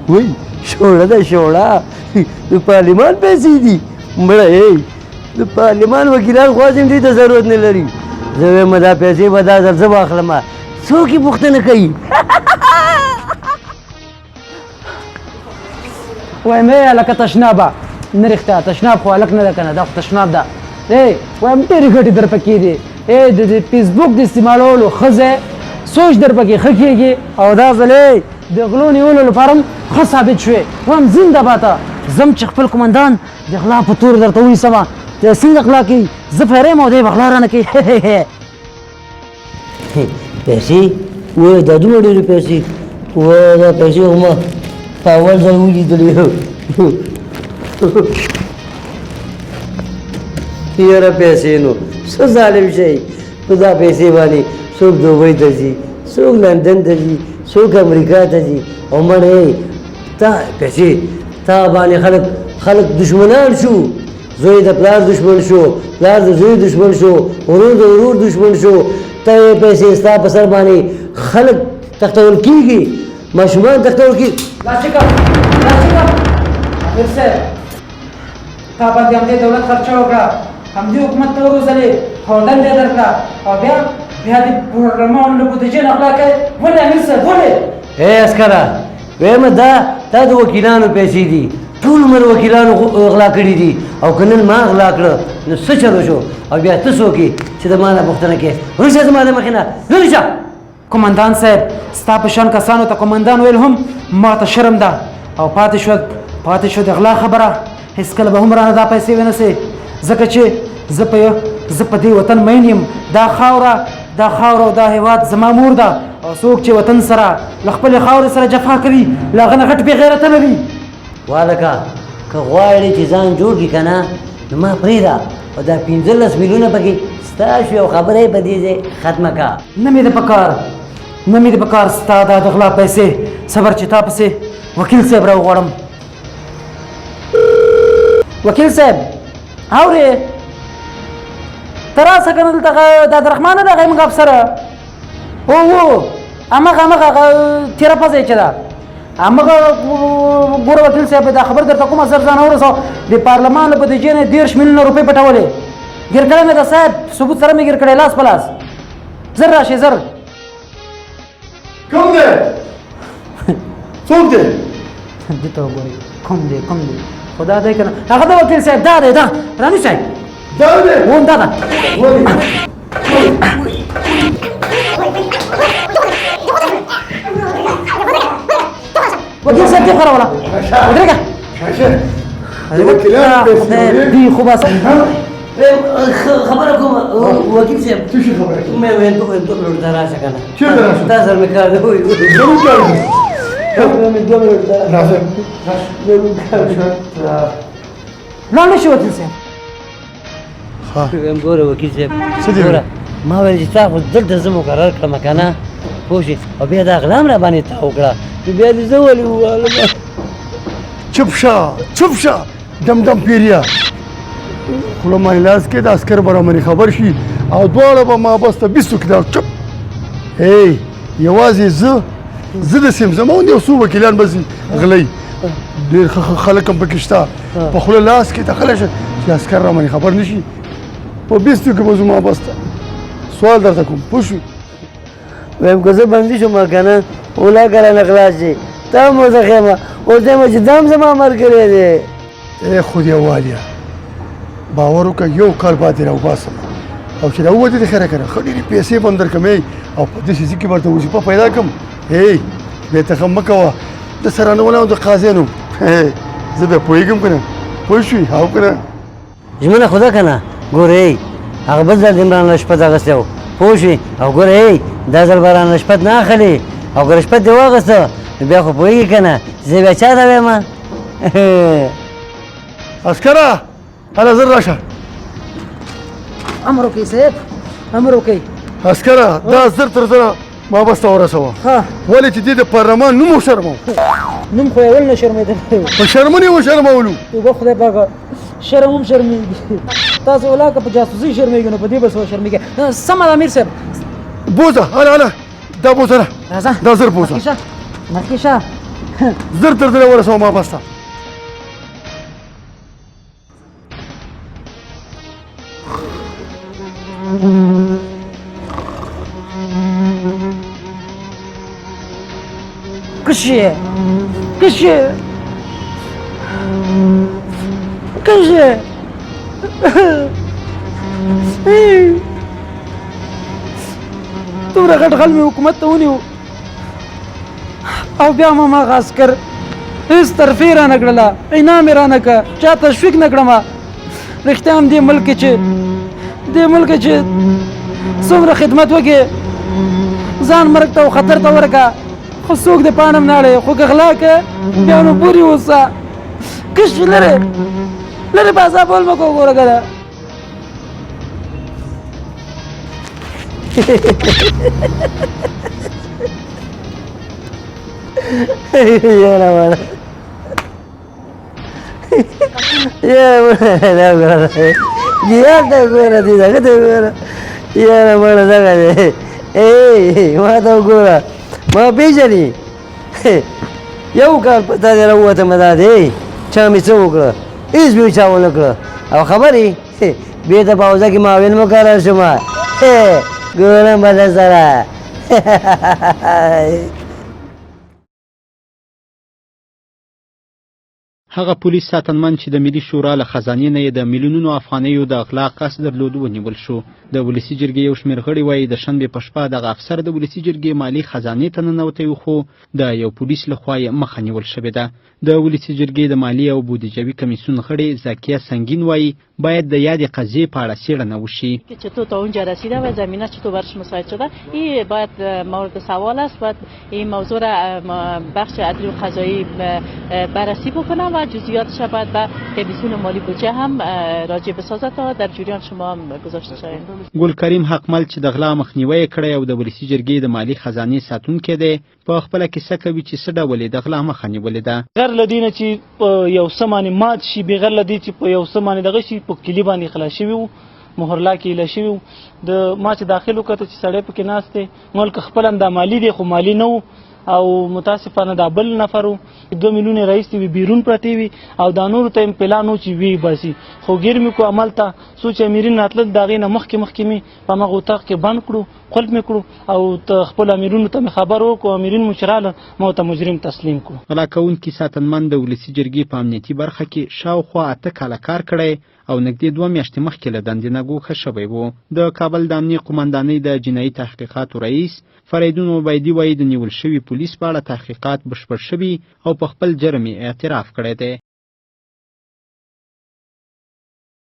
وای شوړه ده شوړه د پارلمان پیسې دي مړه د پارلمان وکیلان خواځم دې ته ضرورت نه لري زه وایم دا پیسې به دا ځل زه واخلم څوک یې پوښتنه کوي وایم لکه تشنابه نه رښتیا تشناب خو هلک نه ده که نه دا خو تشناب ده وایم ډېرې ګټې در پکې دي د فیسبوک د استعمالولو ښه ځای سوچ در پکې ښه کېږي او دا ځل د غلو نیولو لپاره هم ښه ثابت شوې وایم زنده باته زم چې خپل قمندان د غلا په تور درته ونیسمه څنګه غلا کوي زه فیری یم او دی به غلا رانه کوي پیسې وایي دا دومره ډېرې پیسې وایي دا پیسې خو ما په اول ځل ولیدلې یاره پیسې نو څه ظالم شئ په دا پیسې باندې څوک دوبۍ ته ځي څوک لندن ته ځي څوک امریکا ته ځي او مړې تا پیسې تا باندې خلک دشمنان شو زوی د پلار دشمن شو پلار د زوی دشمن شو ورور د ورور دشمن شو ته یې پیسې ستا په سر باندې خلک تختول کېږي ماشومان تختول کېږي امیر صاحب تا باندې همدې دولت خرچه وکړه همدې حکومت ته وروزلې هوټل دې درکړه او بیا دې پروګرامونو له بودیجې نه غلا کوې ولې امیر صاحب ولې عسکره وایم دا د وکیلانو پیسې دي ټول عمر وکیلانو غلا کړي دي او که نن ما غلا کړه نو څه چلو شو او بیا ته څوک یې چې د ما نه پوښتنه کوې وروشه زما د مخې نه لرې شه قمندان صاحب ستا په شان کسانو ته قمندان ویل هم ما ته شرم ده او پاتې شو د غلا خبره هېڅکله به هم رانه دا پیسې ونیسې ځکه چې زه په دې وطن مین یم دا خاوره او دا هېواد زما مور ده او څوک چې وطن سره له خپلې خاورې سره جفا کوي له هغه نه غټ بې غیرته نه وي والکه که غواړې چې ځان جوړ کړي که نه نو ما پرېږده او دا 15 میلیونه پکې ستا شوې او خبره یې په دې ځای ختمه کړه نه مې د پکار ستا دا د غلا پیسې صبر چې تا پسې وکیل صاحب راوغواړم وکیل صاحب اورې ته راسه که نه دلته د عبدالرحمن راغی موږ افسره هو همغه تېره پزه یې چې ده همغه ګوره وکیل صاحب دا خبر درته کومه زر ځان ورسوه د پارلمان له بودیجې نه 10 میلیونه روپۍ پټولې ګیر کړی مې ده صاحب ثبوت سره مې ګیر کړی لاس په لاس زر راشي زر کوم دی څوک دی دې ته وګورئ کوم دی خدا دی که نه هغه د وکیل صاحب دا دی دا رانیسئ دا دی وم دا ده وکیل صاحب دې خو راوله ودرېږه دی خو بس خبره کوم وکیل صاحب څه شي خبره کوم مې ویل دوه منټه ته راشه که نه چېرته راشم دا سر مې کار دی ضرور کار دی مې 2 منټه ته راشه لاړ نه شي وکیل صاحب ګوره وکیل صاحب څه دي ګوره ما ویل چې تا خو دلته زه مقرر کړم که نه پوه شې او بیا دا غلا هم را باندې تا وکړه نو بیا دې زه ولې ووالم چپ شه دم پیریا خوله مې لاس کې د عسکر به رامنې خبر شي او دواړه به ما بس ته بیستو کې دا چپ یوازې زه د سمزمه غوندې یو څو وکیلان به غلی ډېر خلک هم پکې شته په خوله لاس کې دخلی شه چې عسکر رامنې خبر نه شي په بیستو کې به زه ما بس ته سوال درته کوم پوه شوې وایم که زه بندي شوم که نه اولا کله نه خلاص شي تا مو زه خیمه اوس وایم چې دا هم زما ملګری دی خدای والیا باور وکړه یو کال بعد یې راوباسم او چې راووتې د خیره که نه ښه ډېرې پیسې به هم درکړم او په داسې ځای کې به ورته وظیفه پیدا کړم بې تخم مه کوه د سره نه ولاړم د قاضي نوم زه بیا پوهېږم که نه پوه شوې او که نه ژمنه خو ده که نه ګورې هغه بل ځل د عمران رشپت اخیستی و پوه شوې او ګوره دا ځل به رانه رشپت نه اخلي او که رشپت دې واخیسته نو بیا خو پوهېږي که نه چې زه بیا چا ته وایم عسکره هله زر راشه امر وکړئ صاحب امر وکړئ عسکره دا زر تر زره ما بس ته ورسوه ولې چې دې د پارلمان نوم وشرموم نوم خو یې ول نه شرمېدلی په شرمونې وشرمولو توبه خدای پاکه شرم هم شرمېږي تاسو ولا که په جاسوسۍ شرمېږئ نو په دې به څه شرمېږئ سمه ده امیر صاحب بوځه هله دا بوځه راځه دا زر بوځه مخکې شه زر تر دره ورسوم واپس ته کشه کشه کشه دومره غټ غل مې حکومت ته ونیو او بیا ما هغه عسکر هېڅ ترفیع رانه کړله انعام یې رانه کړه چا تشویق نه کړم رښتیا هم دې ملک کې چې څومره خدمت وکړې ځان مرګ ته او خطر ته ورکړه خو څوک دې پاڼه هم ناړې خو که غلا که بیا نو پورې اوسه کش لرې بازا بول مه کوه ګوره که ده یاره مړه دا ګوره ګیار ته ګوره دې دغه ته ګوره یاره مړه دغه دی ما ته وګوره ما پېژني یو کال په تا دې راووتم دا دی چا مې څه وکړه هېڅ مې چا ونه کړه او خبرې بېرته په حوزه کې معاون مقرر شوم ګوره مده سره هغه پولیس ساتنمن چې د ملي شورا له خزانې نه یې د میلیونونو افغانیو د غلا قصد درلود ونیول شو د ولسي جرګې یو شمېر غړي وایي د شنبې په شپه دغه افسر د ولسي جرګې مالي خزانې ته ننوتی و خو د یو پولیس لخوا یې مخه نیول شوې ده د ولسي جرګې د مالي او بودیجوي کمیسیون غړي زاکیه سنگین وایي باید د یادې قضیې په اړه څېړنه وشي که چطور تا اونجا رسیده و زمینه چطور برش مساعد شده این باید مورد سوال است باید این موضوع را بخش عدلی و قضایی بررسی بکنه و جزئیاتش باید به کمیسیون مالی بودجه هم راجع بسازد تا در جریان شما هم گذاشته شود ګل کریم حقمل چې د غلا مخنیوی کړی او د ولسي جرګې د مالي خزانې ساتونکی دی په خپله کیسه کوي چې څه ډول یې د غلا مخه نیولې ده غیر له دې نه چې په یو څه باندې مات شي بغیر له دې چې په یو څه باندې دغه شي په کلي باندې خلا شوي وو مهرلا کې ایله شوي وو د ما چې داخل وکړه چې سړی پکې ناست دی ملک خپله دا مالي دی خو مالي نه و او متاسفانه دا بل نفر و 2 میلیون رئیس وی بیرون پرتی وي او دا نور ته پلانو چې وی باسي خو ګیر مې کو عمل ته سوچ امیرین راتل دا غینه مخکې می په مغه وتاق کې بند کړو خپل مې کړو او ته خپل امیرونو ته خبر وکړو امیرین مشراله مو ته مجرم تسلیم کړو غلا کوونکي ساتنمن د ولسي جرګې په امنیتي برخه کې شاوخوا 8 کاله کار کړی او نږدې 2 میاشتې مخکې له دندې نه ګوښه شوی و د کابل د امنیه قومندانۍ د جنایي تحقیقاتو رئیس فریدون عبیدي وایي د نیول شوي پولیس په اړه تحقیقات بشپړ شوي او په خپل جرم یې اعتراف کړی دی